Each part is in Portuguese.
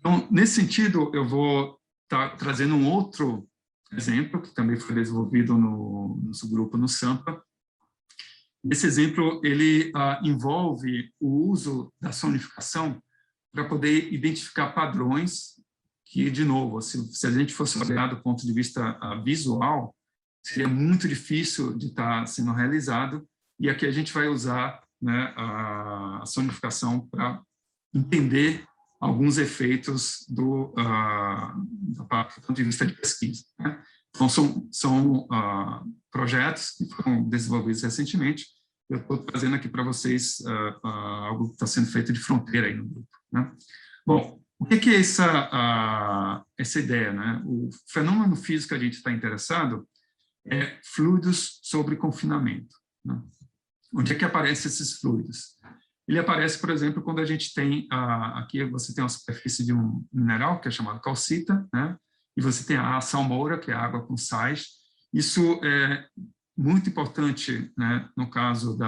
Então, nesse sentido, eu vou estar trazendo um outro exemplo, que também foi desenvolvido no nosso grupo no SAMPA. Esse exemplo, ele envolve o uso da sonificação para poder identificar padrões que, de novo, se a gente fosse olhar do ponto de vista visual, seria muito difícil de estar sendo realizado, e aqui a gente vai usar, né, a sonificação para entender alguns efeitos do ponto de vista de pesquisa, né? Então, são projetos que foram desenvolvidos recentemente. Eu estou trazendo aqui para vocês algo que está sendo feito de fronteira aí no grupo, né? Bom, o que é essa ideia, né? O fenômeno físico que a gente está interessado é fluidos sobre confinamento, né? Onde é que aparecem esses fluidos? Ele aparece, por exemplo, quando a gente tem, aqui você tem uma superfície de um mineral, que é chamado calcita, né? E você tem a salmoura, que é a água com sais. Isso é muito importante, né, no caso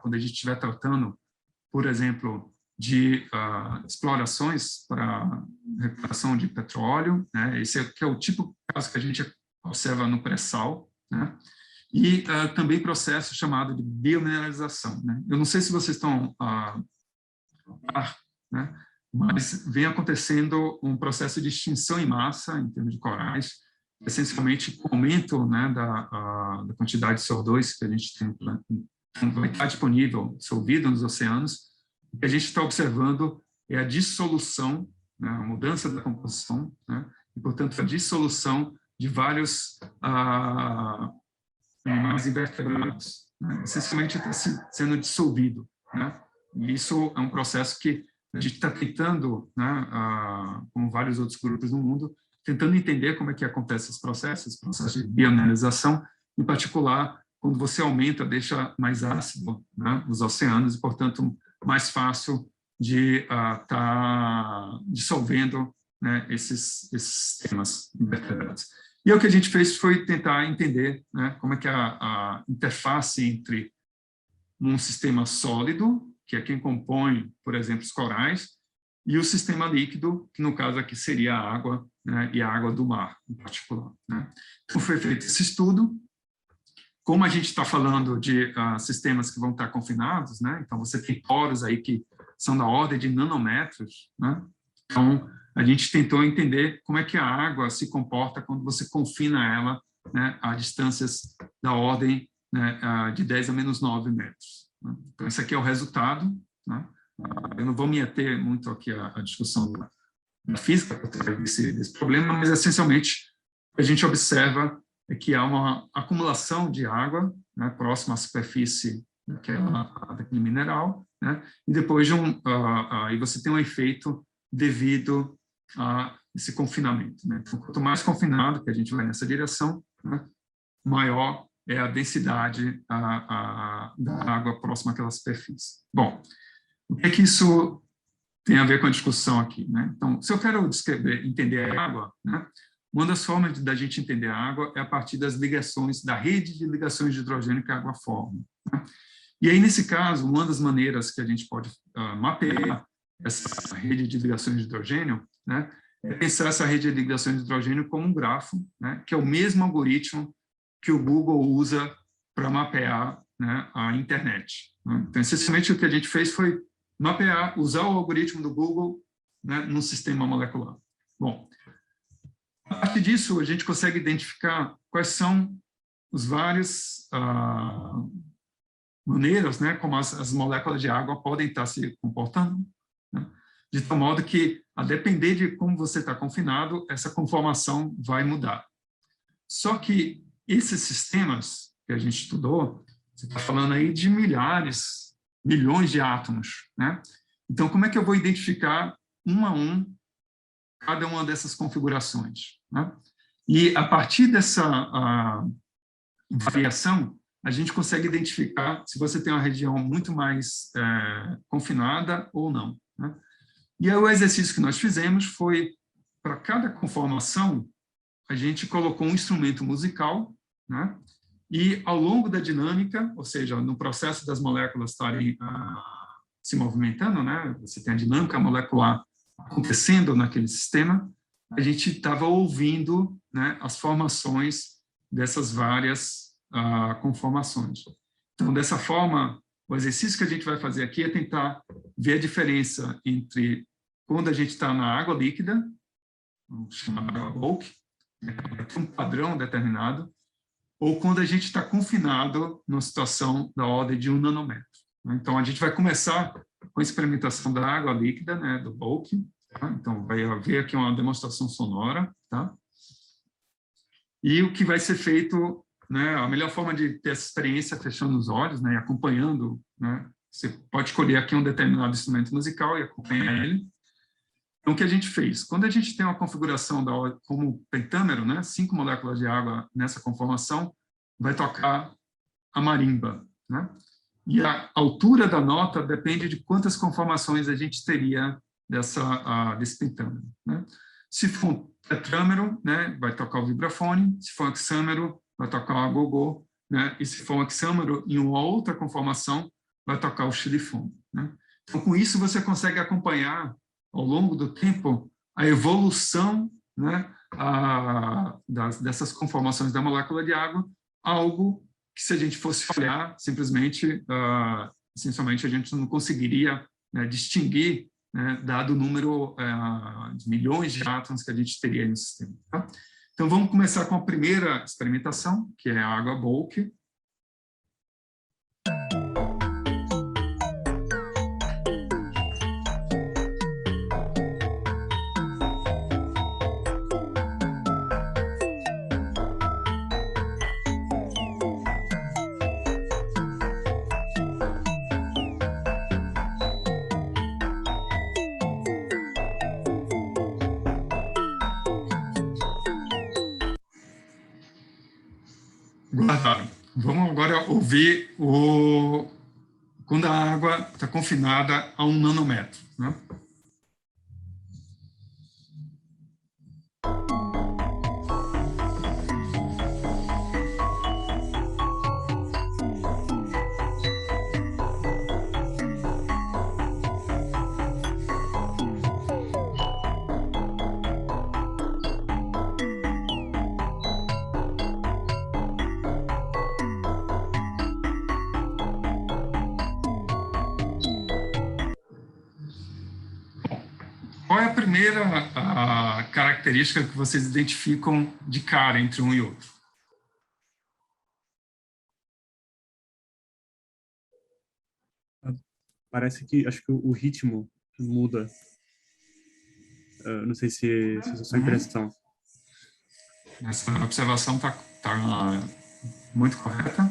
quando a gente estiver tratando, por exemplo, de explorações para recuperação de petróleo, né? Esse é o tipo de caso que a gente observa no pré-sal, né? E também processo chamado de biomineralização, né? Eu não sei se vocês estão né? Mas vem acontecendo um processo de extinção em massa em termos de corais, essencialmente com o aumento, né, da quantidade de CO2 que a gente tem, vai estar disponível, dissolvido nos oceanos. O que a gente está observando é a dissolução, né, a mudança da composição, né, e, portanto, a dissolução de vários animais invertebrados, né, essencialmente está sendo dissolvido, né, e isso é um processo que a gente está tentando, né, com vários outros grupos no mundo, tentando entender como é que acontece esse processo de biomineralização, em particular, quando você aumenta, deixa mais ácido, né, os oceanos, e, portanto, mais fácil de estar dissolvendo, né, esses sistemas invertebrados. E o que a gente fez foi tentar entender, né, como é que a interface entre um sistema sólido, que é quem compõe, por exemplo, os corais, e o sistema líquido, que no caso aqui seria a água, né, e a água do mar, em particular, né? Então, foi feito esse estudo. Como a gente está falando de sistemas que vão estar confinados, né? Então, você tem poros aí que são da ordem de nanômetros, né? Então, a gente tentou entender como é que a água se comporta quando você confina ela, né, a distâncias da ordem, né, de 10 a menos 9 metros. Né? Então, esse aqui é o resultado, né? Eu não vou me ater muito aqui à discussão da física desse problema, mas, essencialmente, a gente observa que há uma acumulação de água, né, próxima à superfície daquele mineral, né, e depois aí você tem um efeito devido a esse confinamento, né? Então, quanto mais confinado que a gente vai nessa direção, né, maior é a densidade da água próxima àquela superfície. Bom, o que é que isso tem a ver com a discussão aqui, né? Então, se eu quero entender a água, né, uma das formas da gente entender a água é a partir das ligações, da rede de ligações de hidrogênio que a água forma, né? E aí, nesse caso, uma das maneiras que a gente pode mapear essa rede de ligações de hidrogênio, né, é pensar essa rede de ligações de hidrogênio como um grafo, né, que é o mesmo algoritmo que o Google usa para mapear, né, a internet, né? Então, essencialmente, o que a gente fez foi mapear, usar o algoritmo do Google, né, num sistema molecular. Bom, a partir disso, a gente consegue identificar quais são os vários maneiras, né, como as moléculas de água podem estar se comportando, né, de tal modo que, a depender de como você está confinado, essa conformação vai mudar. Só que esses sistemas que a gente estudou, você está falando aí de milhares, milhões de átomos, né? Então, como é que eu vou identificar um a um cada uma dessas configurações, né? E, a partir dessa variação, a gente consegue identificar se você tem uma região muito mais confinada ou não, né? E aí, o exercício que nós fizemos foi, para cada conformação, a gente colocou um instrumento musical, né? E, ao longo da dinâmica, ou seja, no processo das moléculas estarem se movimentando, né? Você tem a dinâmica molecular acontecendo naquele sistema, a gente estava ouvindo, né, as formações dessas várias conformações. Então, dessa forma, o exercício que a gente vai fazer aqui é tentar ver a diferença entre quando a gente está na água líquida, vamos chamar de água bulk, um padrão determinado, ou quando a gente está confinado numa situação da ordem de 1 nanômetro. Então, a gente vai começar com a experimentação da água líquida, né, do bulk. Tá? Então, vai haver aqui uma demonstração sonora. Tá? E o que vai ser feito, né, a melhor forma de ter essa experiência é fechando os olhos, né, e acompanhando. Né, você pode escolher aqui um determinado instrumento musical e acompanhar ele. Então, o que a gente fez? Quando a gente tem uma configuração como pentâmero, né, 5 moléculas de água nessa conformação, vai tocar a marimba. Né? E a altura da nota depende de quantas conformações a gente teria desse pentâmero. Né? Se for um tetrâmero, né, vai tocar o vibrafone. Se for um hexâmero, vai tocar o agogô. Né? E se for um hexâmero em uma outra conformação, vai tocar o xilifone. Né? Então, com isso, você consegue acompanhar ao longo do tempo, a evolução, né, dessas conformações da molécula de água, algo que, se a gente fosse olhar, simplesmente, essencialmente, a gente não conseguiria, né, distinguir, né, dado o número de milhões de átomos que a gente teria no sistema. Tá? Então, vamos começar com a primeira experimentação, que é a água bulk. Guardaram. Vamos agora ouvir quando a água está confinada a 1 nanômetro. Né? Qual é a primeira característica que vocês identificam de cara entre um e outro? Parece que, acho que o ritmo muda. Não sei se é a sua impressão. Essa observação está muito correta.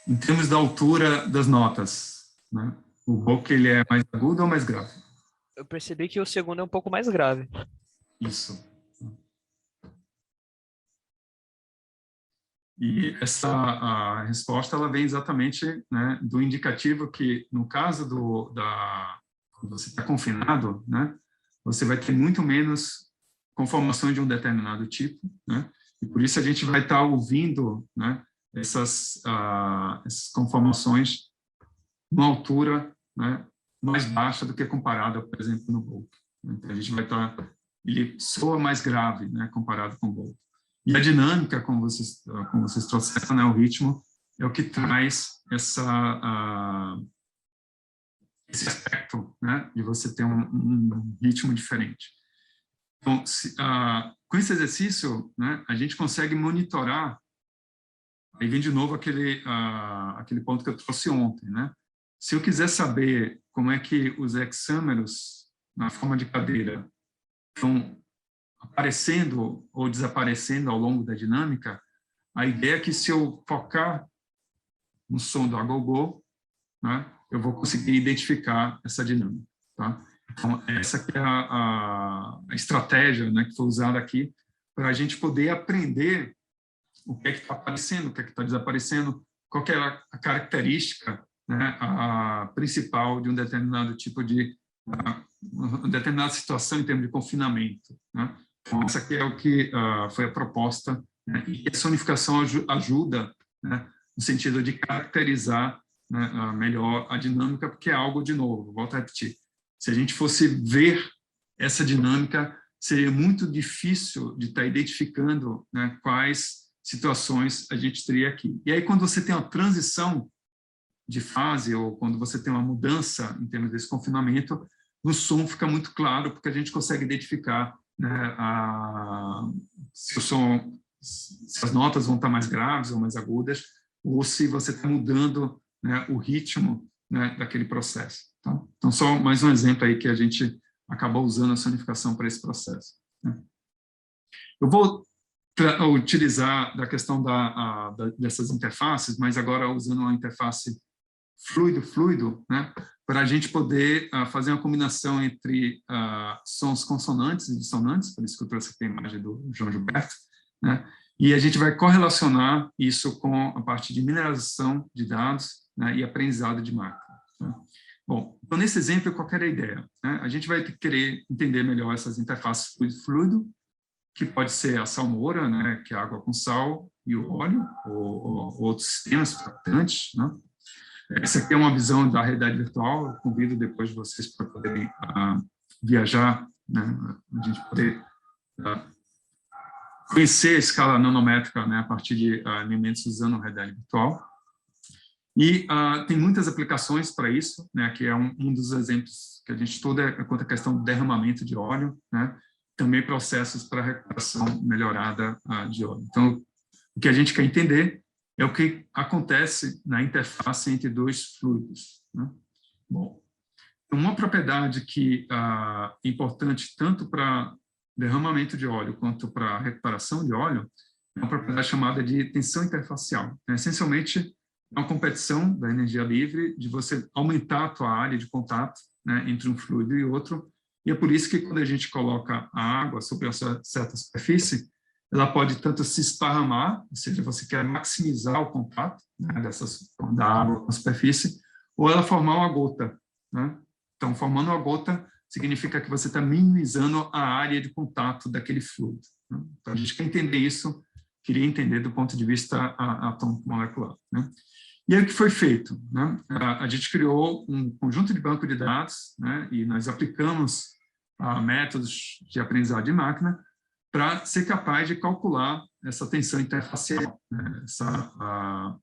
Em termos da altura das notas, né? O bulk, ele é mais agudo ou mais grave? Eu percebi que o segundo é um pouco mais grave. Isso. E essa resposta ela vem exatamente, né, do indicativo que, no caso quando você está confinado, né, você vai ter muito menos conformações de um determinado tipo, né, e por isso a gente vai estar ouvindo, né, essas conformações numa altura, né, mais baixa do que comparada, por exemplo, no bulk. Então, a gente vai estar... Ele soa mais grave, né, comparado com o bulk. E a dinâmica, como vocês trouxeram, né, o ritmo, é o que traz esse aspecto, né, de você ter um ritmo diferente. Então, com esse exercício, né, a gente consegue monitorar, aí vem de novo aquele ponto que eu trouxe ontem, né? Se eu quiser saber como é que os hexâmeros, na forma de cadeira, estão aparecendo ou desaparecendo ao longo da dinâmica, a ideia é que, se eu focar no som do agogô, né, eu vou conseguir identificar essa dinâmica. Tá? Então, essa aqui é a estratégia, né, que foi usada aqui para a gente poder aprender o que é que está aparecendo, o que é que está desaparecendo, qual que é a característica, né, a principal de um determinado tipo de... uma determinada situação em termos de confinamento. Né? Então, essa aqui é o que foi a proposta, né? E essa unificação ajuda, né, no sentido de caracterizar né, melhor a dinâmica, porque é algo, de novo, volto a repetir, se a gente fosse ver essa dinâmica, seria muito difícil de estar identificando, né, quais situações a gente teria aqui. E aí, quando você tem uma transição de fase, ou quando você tem uma mudança em termos desse confinamento, no som fica muito claro, porque a gente consegue identificar, né, se o som, se as notas vão estar mais graves ou mais agudas, ou se você está mudando, né, o ritmo, né, daquele processo. Tá? Então, só mais um exemplo aí que a gente acabou usando a sonificação para esse processo. Né? Eu vou utilizar da questão dessas interfaces, mas agora usando uma interface fluido-fluido, né, para a gente poder fazer uma combinação entre sons consonantes e dissonantes, por isso que eu trouxe aqui a imagem do João Gilberto, né, e a gente vai correlacionar isso com a parte de mineralização de dados, né, e aprendizado de máquina. Né. Bom, então nesse exemplo, qual era a ideia? Né? A gente vai querer entender melhor essas interfaces fluido-fluido, que pode ser a salmoura, né, que é a água com sal, e o óleo, ou outros sistemas tratantes, né? Essa aqui é uma visão da realidade virtual, eu convido depois vocês para poderem viajar, né, a gente poder conhecer a escala nanométrica, né, a partir de elementos usando a realidade virtual. E tem muitas aplicações para isso, né, que é um dos exemplos que a gente estuda quanto à questão do derramamento de óleo, né, também processos para recuperação melhorada de óleo. Então, o que a gente quer entender é o que acontece na interface entre dois fluidos. Né? Bom, uma propriedade que é importante tanto para derramamento de óleo quanto para recuperação de óleo é uma propriedade chamada de tensão interfacial. Essencialmente, é uma competição da energia livre de você aumentar a tua área de contato, né, entre um fluido e outro, e é por isso que quando a gente coloca a água sobre essa certa superfície, ela pode tanto se esparramar, ou seja, você quer maximizar o contato, né, da água com a superfície, ou ela formar uma gota. Né? Então, formando uma gota significa que você está minimizando a área de contato daquele fluido. Né? Então, a gente quer entender isso, queria entender do ponto de vista atômico molecular. Né? E aí o que foi feito? Né? A gente criou um conjunto de banco de dados, né, e nós aplicamos métodos de aprendizado de máquina para ser capaz de calcular essa tensão interfacial, né, essa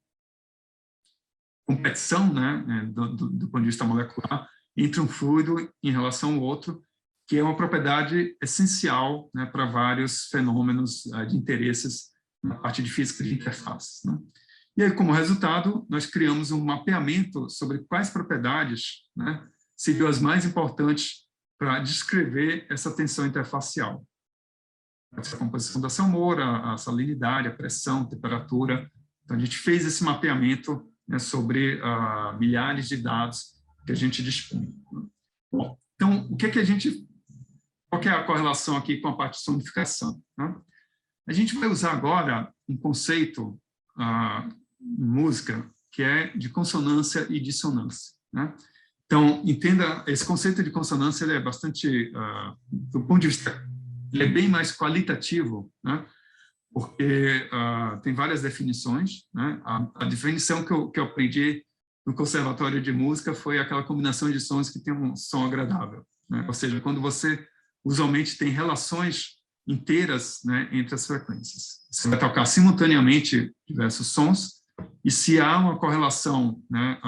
competição, né, do ponto de vista molecular entre um fluido em relação ao outro, que é uma propriedade essencial, né, para vários fenômenos de interesses na parte de física de interfaces. Né? E aí, como resultado, nós criamos um mapeamento sobre quais propriedades, né, seriam as mais importantes para descrever essa tensão interfacial. A composição da salmoura, a salinidade, a pressão, a temperatura. Então, a gente fez esse mapeamento, né, sobre milhares de dados que a gente dispõe. Bom, então, qual que é a correlação aqui com a parte de sonificação? Né? A gente vai usar agora um conceito em música que é de consonância e dissonância. Né? Então, entenda, esse conceito de consonância ele é bastante, do ponto de vista, ele é bem mais qualitativo, né? Porque tem várias definições. Né? A definição que eu aprendi no Conservatório de Música foi aquela combinação de sons que tem um som agradável. Né? Ou seja, quando você usualmente tem relações inteiras, né, entre as frequências. Você vai tocar simultaneamente diversos sons, e se há uma correlação, né,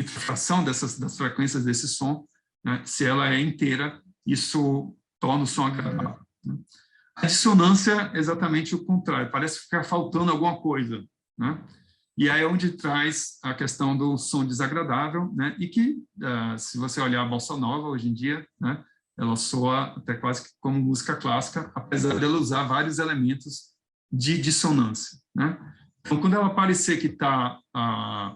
fração das frequências desse som, né, se ela é inteira, isso torna o som agradável. Né? A dissonância é exatamente o contrário, parece ficar faltando alguma coisa. Né? E aí é onde traz a questão do som desagradável, né, e que, se você olhar a bossa nova hoje em dia, né, ela soa até quase como música clássica, apesar dela usar vários elementos de dissonância. Né? Então, quando ela parecer que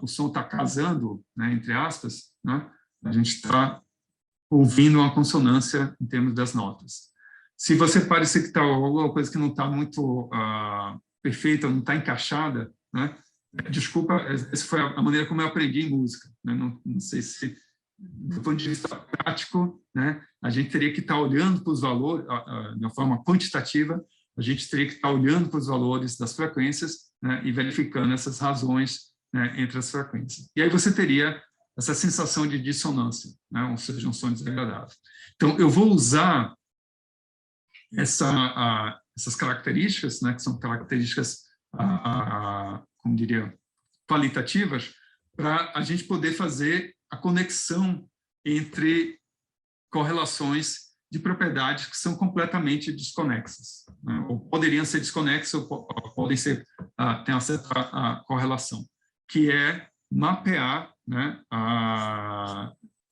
o som está casando, né, entre aspas, né, a gente está ouvindo uma consonância em termos das notas. Se você parecer que está alguma coisa que não está muito perfeita, não está encaixada, né, desculpa, essa foi a maneira como eu aprendi em música. Né? Não sei se, do ponto de vista prático, né, a gente teria que estar olhando para os valores, de uma forma quantitativa, a gente teria que estar olhando para os valores das frequências, né, e verificando essas razões né, entre as frequências. E aí você teria essa sensação de dissonância, né, ou seja, um som desagradável. Então, eu vou usar essas características, né, que são características, como diria, qualitativas, para a gente poder fazer a conexão entre correlações de propriedades que são completamente desconexas, né? Ou poderiam ser desconexas, ou podem ser, ter uma certa correlação, que é mapear, né,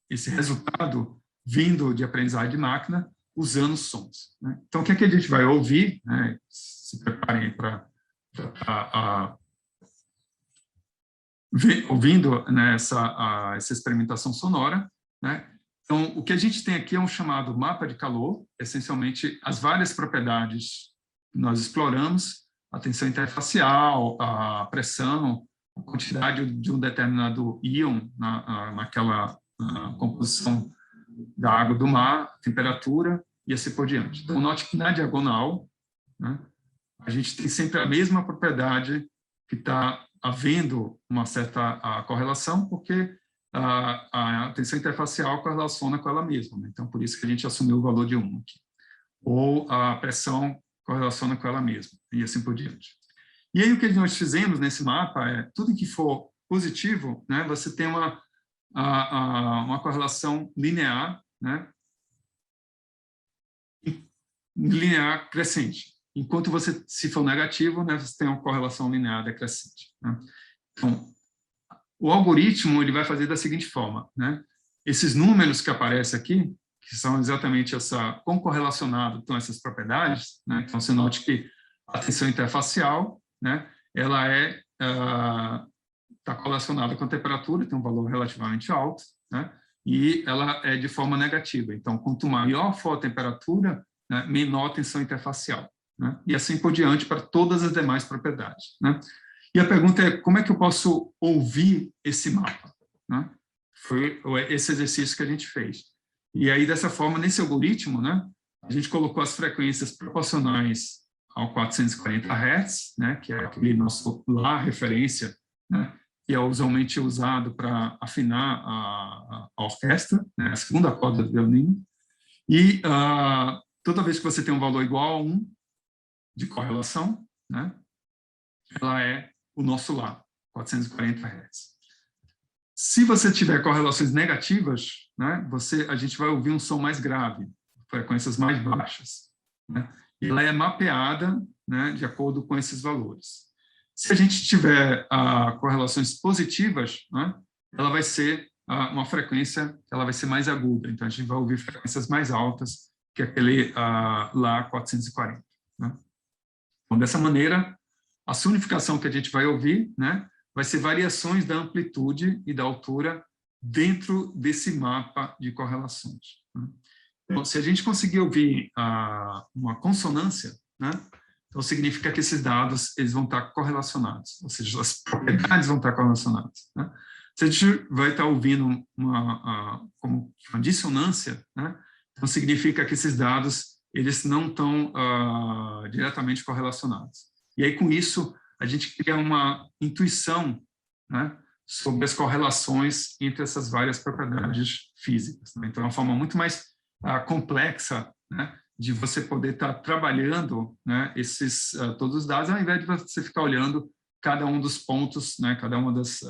esse resultado vindo de aprendizagem de máquina usando sons, né? Então, o que é que a gente vai ouvir, né? Se preparem para ouvindo, né, essa experimentação sonora, né? Então, o que a gente tem aqui é um chamado mapa de calor, essencialmente as várias propriedades que nós exploramos, a tensão interfacial, a pressão, a quantidade de um determinado íon naquela composição da água do mar, a temperatura e assim por diante. Então, note que na diagonal, né, a gente tem sempre a mesma propriedade que está havendo uma certa correlação, porque a tensão interfacial correlaciona com ela mesma, né? Então, por isso que a gente assumiu o valor de 1 aqui. Ou a pressão correlaciona com ela mesma, e assim por diante. E aí, o que nós fizemos nesse mapa é, tudo que for positivo, né, você tem uma correlação linear, né, linear crescente. Enquanto você, se for negativo, né, você tem uma correlação linear decrescente, né? Então, o algoritmo ele vai fazer da seguinte forma, né? Esses números que aparecem aqui, que são exatamente como correlacionado com essas propriedades, né? Então, você note que a tensão interfacial, né, ela está correlacionada com a temperatura, tem um valor relativamente alto, né? E ela é de forma negativa. Então, quanto maior for a temperatura, né, menor a tensão interfacial, né? E assim por diante para todas as demais propriedades, né? E a pergunta é, como é que eu posso ouvir esse mapa, né? Foi esse exercício que a gente fez. E aí, dessa forma, nesse algoritmo, né, a gente colocou as frequências proporcionais ao 440 Hz, né, que é aquele nosso lá referência, né, que é usualmente usado para afinar a orquestra, né, a segunda corda do violino. E toda vez que você tem um valor igual a 1 de correlação, né, ela é o nosso lá, 440 Hz. Se você tiver correlações negativas, né, a gente vai ouvir um som mais grave, frequências mais baixas, né? E ela é mapeada, né, de acordo com esses valores. Se a gente tiver correlações positivas, né, ela vai ser uma frequência, ela vai ser mais aguda. Então, a gente vai ouvir frequências mais altas que aquele lá 440. Né? Então, dessa maneira, a sonificação que a gente vai ouvir, né, vai ser variações da amplitude e da altura dentro desse mapa de correlações. Né? Então, se a gente conseguir ouvir uma consonância, né, então significa que esses dados eles vão estar correlacionados, ou seja, as propriedades vão estar correlacionadas. Né? Se a gente vai estar ouvindo uma dissonância, né, então significa que esses dados eles não estão diretamente correlacionados. E aí, com isso, a gente cria uma intuição, né, sobre as correlações entre essas várias propriedades físicas. Né? Então, é uma forma muito mais complexa, né, de você poder estar trabalhando, né, todos os dados, ao invés de você ficar olhando cada um dos pontos, né, cada uma das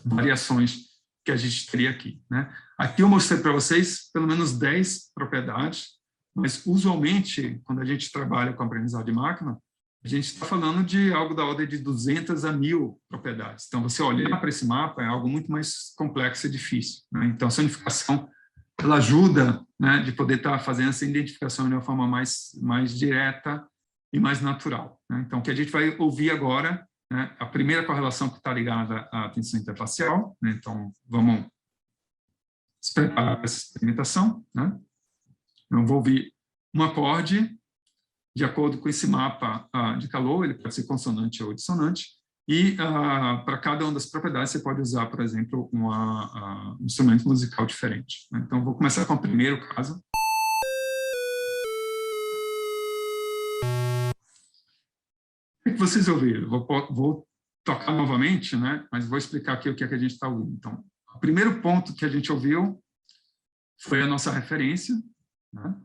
variações que a gente teria aqui. Né? Aqui eu mostrei para vocês pelo menos 10 propriedades, mas, usualmente, quando a gente trabalha com aprendizado de máquina, a gente está falando de algo da ordem de 200 a 1000 propriedades. Então, você olhar para esse mapa é algo muito mais complexo e difícil. Né? Então, a sonificação ela ajuda, né, de poder estar fazendo essa identificação de uma forma mais direta e mais natural. Né? Então, o que a gente vai ouvir agora, né, a primeira correlação que está ligada à tensão interfacial. Né? Então, vamos se preparar para essa experimentação. Né? Eu vou ouvir um acorde de acordo com esse mapa de calor, ele pode ser consonante ou dissonante, e para cada uma das propriedades você pode usar, por exemplo, um instrumento musical diferente. Né? Então, vou começar com o primeiro caso. O que vocês ouviram? Vou tocar novamente, né? Mas vou explicar aqui o que é que a gente está ouvindo. Então, o primeiro ponto que a gente ouviu foi a nossa referência, né?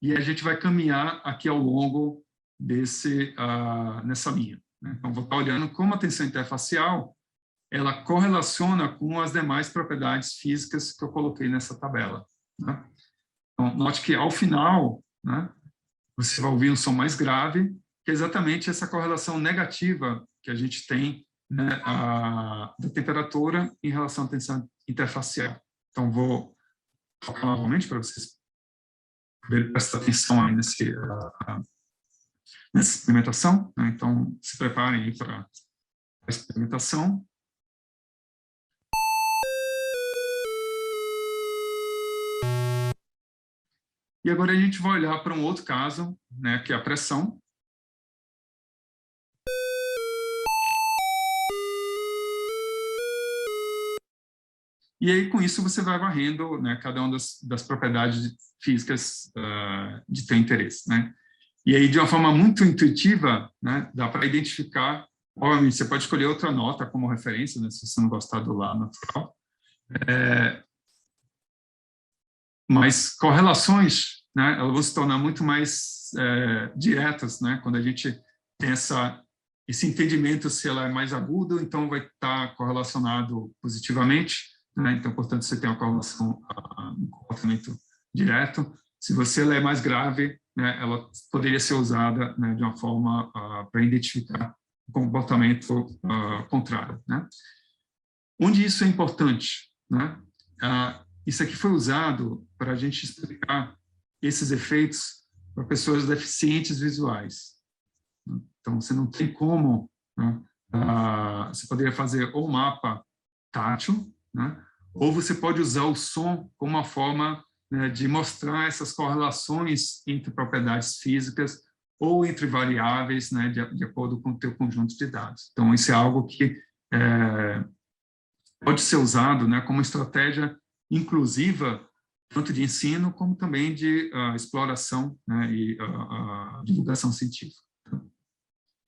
E a gente vai caminhar aqui ao longo nessa linha, né? Então, vou estar olhando como a tensão interfacial ela correlaciona com as demais propriedades físicas que eu coloquei nessa tabela, né? Então, note que, ao final, né, você vai ouvir um som mais grave, que é exatamente essa correlação negativa que a gente tem, né, da temperatura em relação à tensão interfacial. Então, vou tocar novamente para vocês prestar atenção aí nessa experimentação, né? Então, se preparem aí para a experimentação. E agora a gente vai olhar para um outro caso, né, que é a pressão. E aí, com isso, você vai varrendo, né, cada uma das propriedades físicas de teu interesse, né? E aí, de uma forma muito intuitiva, né, dá para identificar, obviamente, você pode escolher outra nota como referência, né, se você não gostar do lá natural. Mas correlações, né, elas vão se tornar muito mais diretas, né, quando a gente tem esse entendimento se ela é mais aguda, então vai estar correlacionado positivamente, né, então, portanto, você tem uma correlação, um comportamento direto. Se ela é mais grave, né, ela poderia ser usada, né, de uma forma para identificar o comportamento contrário, né? Onde isso é importante, né? Isso aqui foi usado para a gente explicar esses efeitos para pessoas deficientes visuais. Então, você não tem como, né, você poderia fazer ou mapa tátil, né, ou você pode usar o som como uma forma, né, de mostrar essas correlações entre propriedades físicas ou entre variáveis, né, de acordo com o teu conjunto de dados. Então, isso é algo que pode ser usado, né, como estratégia inclusiva, tanto de ensino como também de exploração, né, e divulgação científica.